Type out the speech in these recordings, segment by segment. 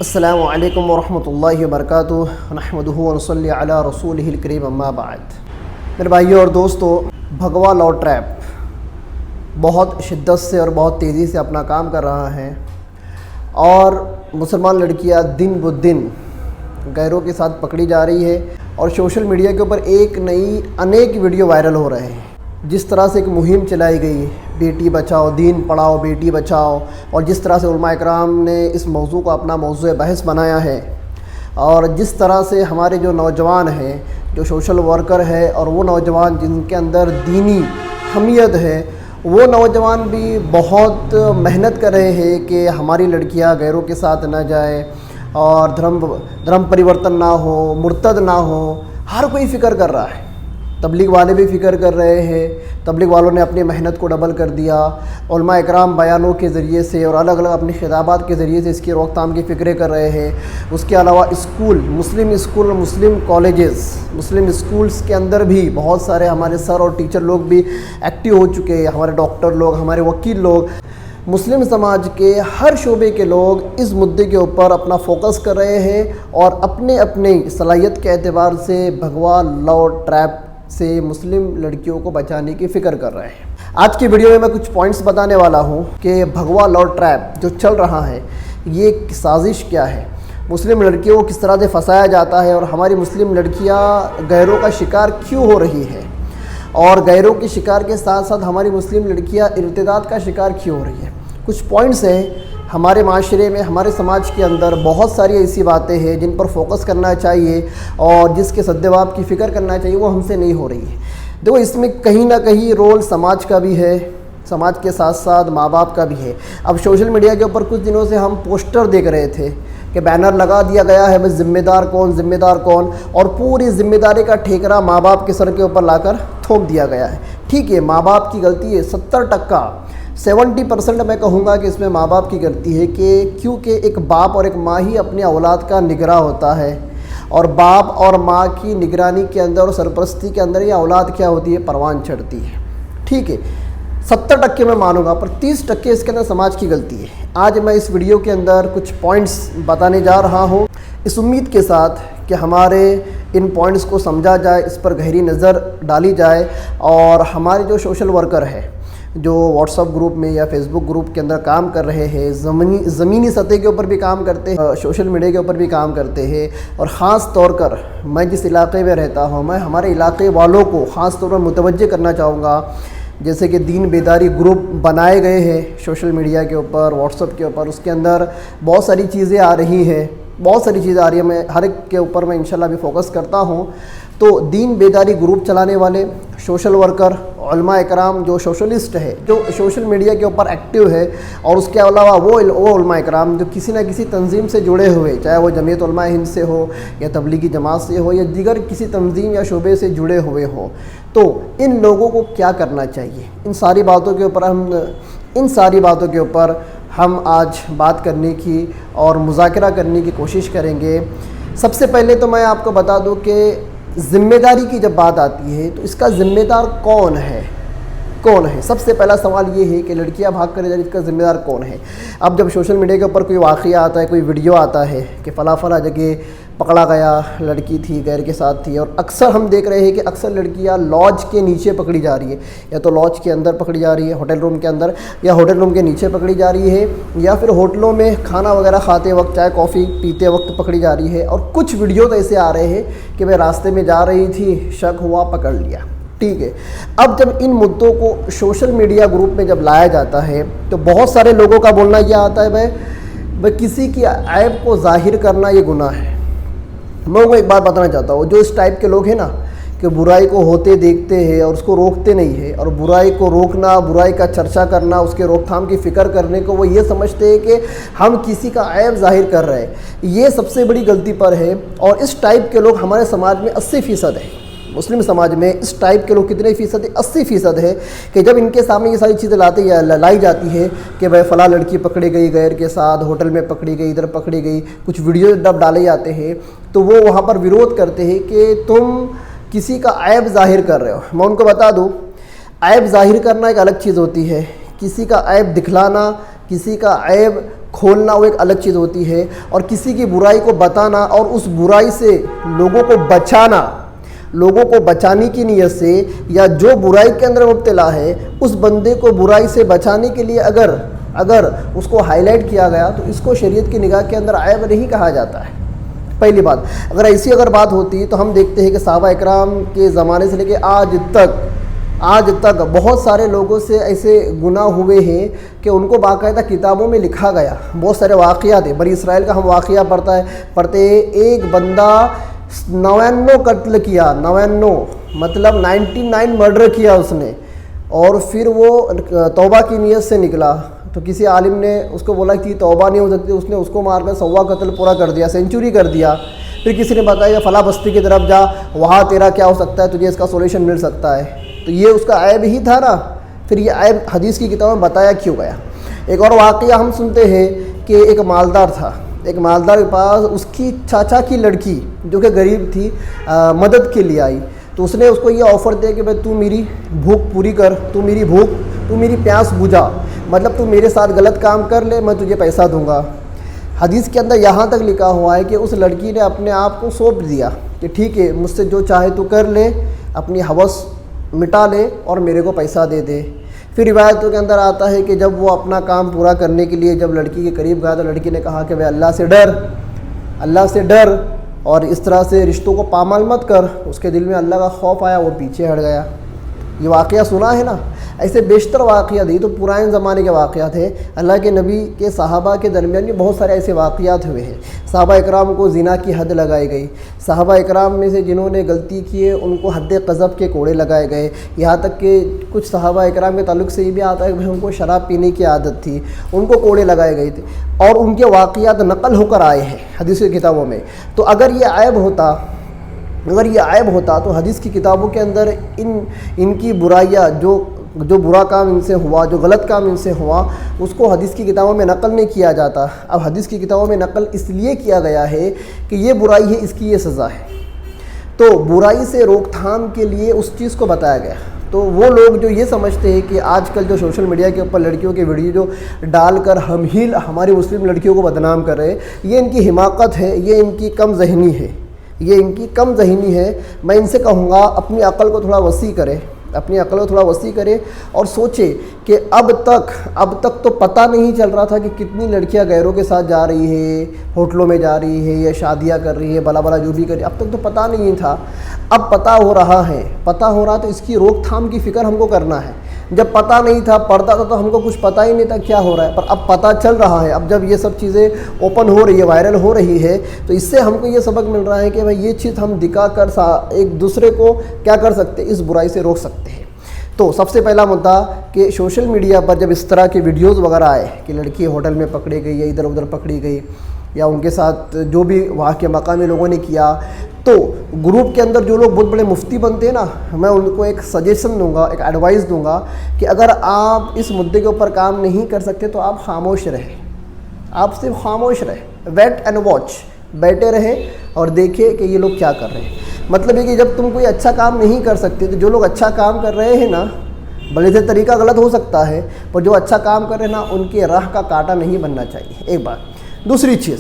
السلام علیکم ورحمۃ اللہ وبرکاتہ نحمدہ ونصلی علی رسولہ الکریم اما بعد۔ میرے بھائیوں اور دوستو، بھگوا لاؤ ٹریپ بہت شدت سے اور بہت تیزی سے اپنا کام کر رہا ہے، اور مسلمان لڑکیاں دن بہ دن غیروں کے ساتھ پکڑی جا رہی ہے، اور سوشل میڈیا کے اوپر ایک نئی انیک ویڈیو وائرل ہو رہے ہیں۔ جس طرح سے ایک مہم چلائی گئی، بیٹی بچاؤ دین پڑھاؤ بیٹی بچاؤ، اور جس طرح سے علماء اکرام نے اس موضوع کو اپنا موضوع بحث بنایا ہے، اور جس طرح سے ہمارے جو نوجوان ہیں، جو سوشل ورکر ہے، اور وہ نوجوان جن کے اندر دینی حمیت ہے، وہ نوجوان بھی بہت محنت کر رہے ہیں کہ ہماری لڑکیاں غیروں کے ساتھ نہ جائے، اور دھرم پریورتن نہ ہو، مرتد نہ ہو۔ ہر کوئی فکر کر رہا ہے، تبلیغ والے بھی فکر کر رہے ہیں، تبلیغ والوں نے اپنی محنت کو ڈبل کر دیا، علماء اکرام بیانوں کے ذریعے سے اور الگ الگ اپنی خطابات کے ذریعے سے اس کی روک تھام کی فکریں کر رہے ہیں۔ اس کے علاوہ مسلم اسکول اور مسلم کالجز، مسلم اسکولز کے اندر بھی بہت سارے ہمارے سر اور ٹیچر لوگ بھی ایکٹیو ہو چکے ہیں، ہمارے ڈاکٹر لوگ، ہمارے وکیل لوگ، مسلم سماج کے ہر شعبے کے لوگ اس مدعے کے اوپر اپنا فوکس کر رہے ہیں، اور اپنے اپنی صلاحیت کے اعتبار سے بھگوا لاؤ ٹریپ سے مسلم لڑکیوں کو بچانے کی فکر کر رہے ہیں۔ آج کی ویڈیو میں میں کچھ پوائنٹس بتانے والا ہوں کہ بھگوا لاؤ ٹریپ جو چل رہا ہے، یہ سازش کیا ہے، مسلم لڑکیوں کو کس طرح سے پھنسایا جاتا ہے، اور ہماری مسلم لڑکیاں غیروں کا شکار کیوں ہو رہی ہے، اور غیروں کے شکار کے ساتھ ساتھ ہماری مسلم لڑکیاں ارتداد کا شکار کیوں ہو رہی ہے۔ کچھ پوائنٹس ہیں ہمارے معاشرے میں، ہمارے سماج کے اندر بہت ساری ایسی باتیں ہیں جن پر فوکس کرنا چاہیے، اور جس کے سدباب کی فکر کرنا چاہیے، وہ ہم سے نہیں ہو رہی ہے۔ دیکھو، اس میں کہیں نہ کہیں رول سماج کا بھی ہے، سماج کے ساتھ ساتھ ماں باپ کا بھی ہے۔ اب سوشل میڈیا کے اوپر کچھ دنوں سے ہم پوسٹر دیکھ رہے تھے کہ بینر لگا دیا گیا ہے، بس ذمہ دار کون، اور پوری ذمہ داری کا ٹھیکرا ماں باپ کے سر کے اوپر لا کر تھوپ دیا گیا ہے۔ ٹھیک ہے، ماں باپ کی غلطی ہے، 70% میں کہوں گا کہ اس میں ماں باپ کی غلطی ہے، کہ کیونکہ ایک باپ اور ایک ماں ہی اپنی اولاد کا نگراں ہوتا ہے، اور باپ اور ماں کی نگرانی کے اندر اور سرپرستی کے اندر یہ اولاد کیا ہوتی ہے، پروان چڑھتی ہے۔ ٹھیک ہے، 70% میں مانوں گا، پر 30% اس کے اندر سماج کی غلطی ہے۔ آج میں اس ویڈیو کے اندر کچھ پوائنٹس بتانے جا رہا ہوں، اس امید کے ساتھ کہ ہمارے ان پوائنٹس کو سمجھا جائے، اس پر گہری نظر ڈالی جائے، اور ہمارے جو سوشل ورکر ہے، جو واٹس ایپ گروپ میں یا فیس بک گروپ کے اندر کام کر رہے ہیں، زمینی سطح کے اوپر بھی کام کرتے ہیں، سوشل میڈیا کے اوپر بھی کام کرتے ہیں، اور خاص طور کر میں جس علاقے میں رہتا ہوں، میں ہمارے علاقے والوں کو خاص طور پر متوجہ کرنا چاہوں گا، جیسے کہ دین بیداری گروپ بنائے گئے ہیں سوشل میڈیا کے اوپر، واٹس ایپ کے اوپر، اس کے اندر بہت ساری چیزیں آ رہی ہیں، میں ہر ایک کے اوپر میں انشاءاللہ بھی فوکس کرتا ہوں۔ تو دین بیداری گروپ چلانے والے سوشل ورکر، علماء اکرام جو سوشلسٹ ہے، جو سوشل میڈیا کے اوپر ایکٹیو ہے، اور اس کے علاوہ وہ علماء اکرام جو کسی نہ کسی تنظیم سے جڑے ہوئے، چاہے وہ جمعیت علماء ہند سے ہو، یا تبلیغی جماعت سے ہو، یا دیگر کسی تنظیم یا شعبے سے جڑے ہوئے ہوں، تو ان لوگوں کو کیا کرنا چاہیے، ان ساری باتوں کے اوپر ہم آج بات کرنے کی اور مذاکرہ کرنے کی کوشش کریں گے۔ سب سے پہلے تو میں آپ کو بتا دوں کہ ذمہ داری کی جب بات آتی ہے تو اس کا ذمہ دار کون ہے؟ سب سے پہلا سوال یہ ہے کہ لڑکیاں بھاگ کر جائیں، اس کا ذمہ دار کون ہے؟ اب جب سوشل میڈیا کے اوپر کوئی واقعہ آتا ہے، کوئی ویڈیو آتا ہے کہ فلاں جگہ پکڑا گیا، لڑکی تھی، غیر کے ساتھ تھی، اور اکثر ہم دیکھ رہے ہیں کہ اکثر لڑکیاں لاج کے نیچے پکڑی جا رہی ہے، یا تو لاج کے اندر پکڑی جا رہی ہے، ہوٹل روم کے اندر، یا ہوٹل روم کے نیچے پکڑی جا رہی ہے، یا پھر ہوٹلوں میں کھانا وغیرہ کھاتے وقت، چائے کافی پیتے وقت پکڑی جا رہی ہے، اور کچھ ویڈیوز ایسے آ رہے ہیں کہ میں راستے میں جا رہی تھی، شک ہوا، پکڑ لیا۔ ٹھیک ہے، اب جب ان مدعوں کو سوشل میڈیا گروپ میں جب لایا جاتا ہے تو بہت سارے لوگوں کا بولنا یہ آتا ہے، بھائی کسی کی عیب کو ظاہر کرنا یہ گناہ ہے۔ میں ایک بات بتانا چاہتا ہوں، جو اس ٹائپ کے لوگ ہیں نا، کہ برائی کو ہوتے دیکھتے ہیں اور اس کو روکتے نہیں ہیں، اور برائی کو روکنا، برائی کا چرچا کرنا، اس کے روک تھام کی فکر کرنے کو وہ یہ سمجھتے ہیں کہ ہم کسی کا عیب ظاہر کر رہے ہیں، یہ سب سے بڑی غلطی پر ہے۔ اور اس ٹائپ کے لوگ ہمارے سماج میں 80% ہے، مسلم سماج میں اس ٹائپ کے لوگ کتنے فیصد ہے؟ 80% ہے، کہ جب ان کے سامنے یہ ساری چیزیں لائی جاتی ہے کہ بھائی فلاں لڑکی پکڑی گئی غیر کے ساتھ، ہوٹل میں پکڑی گئی، ادھر پکڑی گئی، کچھ ویڈیو جب ڈالے جاتے ہیں تو وہ وہاں پر ویرودھ کرتے ہیں کہ تم کسی کا عیب ظاہر کر رہے ہو۔ میں ان کو بتا دوں، عیب ظاہر کرنا ایک الگ چیز ہوتی ہے، کسی کا عیب دکھلانا، کسی کا عیب کھولنا وہ ایک الگ چیز ہوتی ہے، اور کسی کی برائی کو بتانا اور اس برائی سے لوگوں کو بچانا، لوگوں کو بچانے کی نیت سے، یا جو برائی کے اندر مبتلا ہے اس بندے کو برائی سے بچانے کے لیے اگر اس کو ہائی لائٹ کیا گیا تو اس کو شریعت کی نگاہ کے اندر عیب نہیں کہا جاتا ہے۔ پہلی بات، اگر ایسی بات ہوتی تو ہم دیکھتے ہیں کہ صحابہ اکرام کے زمانے سے لے کے آج تک بہت سارے لوگوں سے ایسے گناہ ہوئے ہیں کہ ان کو باقاعدہ کتابوں میں لکھا گیا، بہت سارے واقعات ہیں۔ بنی اسرائیل کا ہم واقعہ پڑھتے ہیں، ایک بندہ 99 قتل کیا، 99 مطلب 99 مرڈر کیا اس نے، اور پھر وہ توبہ کی نیت سے نکلا تو کسی عالم نے اس کو بولا کہ توبہ نہیں ہو سکتی، اس نے اس کو مار کر 100 قتل پورا کر دیا، سینچری کر دیا۔ پھر کسی نے بتایا فلاں بستی کی طرف جا، وہاں تیرا کیا ہو سکتا ہے، تجھے اس کا سولوشن مل سکتا ہے۔ تو یہ اس کا عیب ہی تھا نا، پھر یہ عیب حدیث کی کتابوں میں بتایا کیوں گیا۔ ایک اور واقعہ ہم سنتے ہیں کہ ایک مالدار تھا، ایک مالدار کے پاس اس کی چاچا کی لڑکی جو کہ غریب تھی مدد کے لیے آئی، تو اس نے اس کو یہ آفر دیا کہ بھائی تو میری بھوک پوری کر، تو میری پیاس بجھا، مطلب تو میرے ساتھ غلط کام کر لے، میں تجھے پیسہ دوں گا۔ حدیث کے اندر یہاں تک لکھا ہوا ہے کہ اس لڑکی نے اپنے آپ کو سونپ دیا کہ ٹھیک ہے، مجھ سے جو چاہے تو کر لے، اپنی ہوس مٹا لے اور میرے کو پیسہ دے دے۔ پھر روایتوں کے اندر آتا ہے کہ جب وہ اپنا کام پورا کرنے کے لیے جب لڑکی کے قریب گیا تو لڑکی نے کہا کہ بھائی اللہ سے ڈر اور اس طرح سے رشتوں کو پامال مت کر۔ اس کے دل میں اللہ کا خوف آیا، وہ پیچھے ہٹ گیا۔ یہ واقعہ سنا ہے نا، ایسے بیشتر واقعات یہ تو پرانے زمانے کے واقعات ہیں۔ اللہ کے نبی کے صحابہ کے درمیان بھی بہت سارے ایسے واقعات ہوئے ہیں۔ صحابہ اکرام کو زنا کی حد لگائی گئی، صحابہ اکرام میں سے جنہوں نے غلطی کی ہے ان کو حد قذف کے کوڑے لگائے گئے، یہاں تک کہ کچھ صحابہ اکرام کے تعلق سے یہ بھی آتا ہے کہ ان کو شراب پینے کی عادت تھی، ان کو کوڑے لگائے گئے تھے، اور ان کے واقعات نقل ہو کر آئے ہیں حدیث کی کتابوں میں۔ تو اگر یہ عیب ہوتا تو حدیث کی کتابوں کے اندر ان کی برائیاں جو برا کام ان سے ہوا، جو غلط کام ان سے ہوا، اس کو حدیث کی کتابوں میں نقل نہیں کیا جاتا۔ اب حدیث کی کتابوں میں نقل اس لیے کیا گیا ہے کہ یہ برائی ہے، اس کی یہ سزا ہے، تو برائی سے روک تھام کے لیے اس چیز کو بتایا گیا۔ تو وہ لوگ جو یہ سمجھتے ہیں کہ آج کل جو سوشل میڈیا کے اوپر لڑکیوں کے ویڈیو جو ڈال کر ہماری مسلم لڑکیوں کو بدنام کر رہے ہیں، یہ ان کی حماقت ہے، یہ ان کی کم ذہنی ہے۔ میں ان سے کہوں گا اپنی عقل کو تھوڑا وسیع کرے اور سوچے کہ اب تک تو پتہ نہیں چل رہا تھا کہ کتنی لڑکیاں غیروں کے ساتھ جا رہی ہے، ہوٹلوں میں جا رہی ہے یا شادیاں کر رہی ہے، بلا جو بھی کر رہی ہے، اب تک تو پتہ نہیں تھا، اب پتہ ہو رہا تو اس کی روک تھام کی فکر ہم کو کرنا ہے۔ جب پتہ نہیں تھا، پڑھتا تھا تو ہم کو کچھ پتہ ہی نہیں تھا کیا ہو رہا ہے، پر اب پتہ چل رہا ہے۔ اب جب یہ سب چیزیں اوپن ہو رہی ہے، وائرل ہو رہی ہے، تو اس سے ہم کو یہ سبق مل رہا ہے کہ بھائی یہ چیز ہم دکھا کر ایک دوسرے کو کیا کر سکتے، اس برائی سے روک سکتے ہیں۔ تو سب سے پہلا مدعا کہ سوشل میڈیا پر جب اس طرح کے ویڈیوز وغیرہ آئے کہ لڑکی ہوٹل میں پکڑی گئی یا ادھر ادھر پکڑی گئی یا ان کے ساتھ جو بھی وہاں کے مقامی لوگوں نے کیا، تو گروپ کے اندر جو لوگ بہت بڑے مفتی بنتے ہیں نا، میں ان کو ایک سجیشن دوں گا، ایک ایڈوائز دوں گا کہ اگر آپ اس مدعے کے اوپر کام نہیں کر سکتے تو آپ خاموش رہیں، آپ صرف خاموش رہیں، ویٹ اینڈ واچ، بیٹھے رہیں اور دیکھیں کہ یہ لوگ کیا کر رہے ہیں۔ مطلب ہے کہ جب تم کوئی اچھا کام نہیں کر سکتے تو جو لوگ اچھا کام کر رہے ہیں نا، بھلے سے طریقہ غلط ہو سکتا ہے، پر جو اچھا کام کر رہے ہیں نا ان کے راہ کا کانٹا نہیں بننا چاہیے، ایک بات۔ دوسری چیز،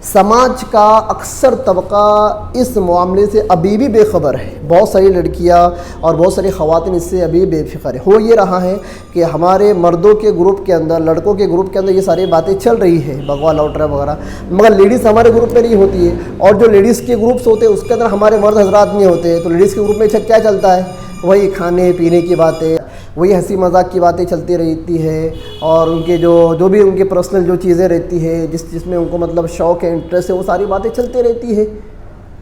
سماج کا اکثر طبقہ اس معاملے سے ابھی بھی بے خبر ہے، بہت ساری لڑکیاں اور بہت ساری خواتین اس سے ابھی بے فکر ہے۔ ہو یہ رہا ہے کہ ہمارے مردوں کے گروپ کے اندر، لڑکوں کے گروپ کے اندر یہ ساری باتیں چل رہی ہے، بغوا لوٹرا وغیرہ، مگر لیڈیز ہمارے گروپ میں نہیں ہوتی ہے، اور جو لیڈیز کے گروپس ہوتے ہیں اس کے اندر ہمارے مرد حضرات نہیں ہوتے، تو لیڈیز کے گروپ میں کیا چلتا ہے، وہی کھانے پینے کی باتیں، وہی ہنسی مذاق کی باتیں چلتی رہتی ہے، اور ان کے جو بھی ان کے پرسنل جو چیزیں رہتی ہے، جس میں ان کو مطلب شوق ہے، انٹرسٹ ہے، وہ ساری باتیں چلتی رہتی ہے،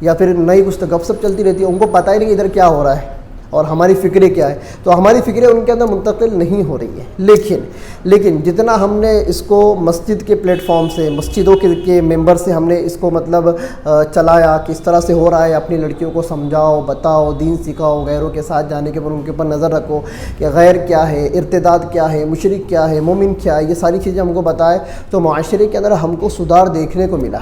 یا پھر نئی کچھ گپ سپ چلتی رہتی ہے، ان کو پتہ ہی نہیں ادھر کیا ہو رہا ہے اور ہماری فکریں کیا ہے، تو ہماری فکریں ان کے اندر منتقل نہیں ہو رہی ہے۔ لیکن جتنا ہم نے اس کو مسجد کے پلیٹ فارم سے، مسجدوں کے ممبر سے ہم نے اس کو مطلب چلایا، کس طرح سے ہو رہا ہے، اپنی لڑکیوں کو سمجھاؤ، بتاؤ، دین سکھاؤ، غیروں کے ساتھ جانے کے اوپر ان کے اوپر نظر رکھو کہ غیر کیا ہے، ارتداد کیا ہے، مشرک کیا ہے، مومن کیا ہے، یہ ساری چیزیں ہم کو بتائے، تو معاشرے کے اندر ہم کو سدھار دیکھنے کو ملا۔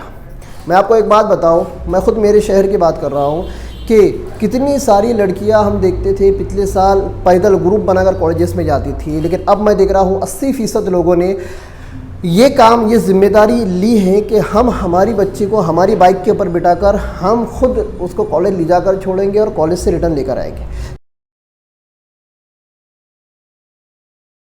میں آپ کو ایک بات بتاؤں، میں خود میرے شہر کی بات کر رہا ہوں کہ کتنی ساری لڑکیاں ہم دیکھتے تھے پچھلے سال پیدل گروپ بنا کر کالجز میں جاتی تھی، لیکن اب میں دیکھ رہا ہوں 80% لوگوں نے یہ کام، یہ ذمہ داری لی ہے کہ ہم ہماری بچی کو ہماری بائک کے اوپر بٹھا کر ہم خود اس کو کالج لے جا کر چھوڑیں گے اور کالج سے ریٹرن لے کر آئیں گے۔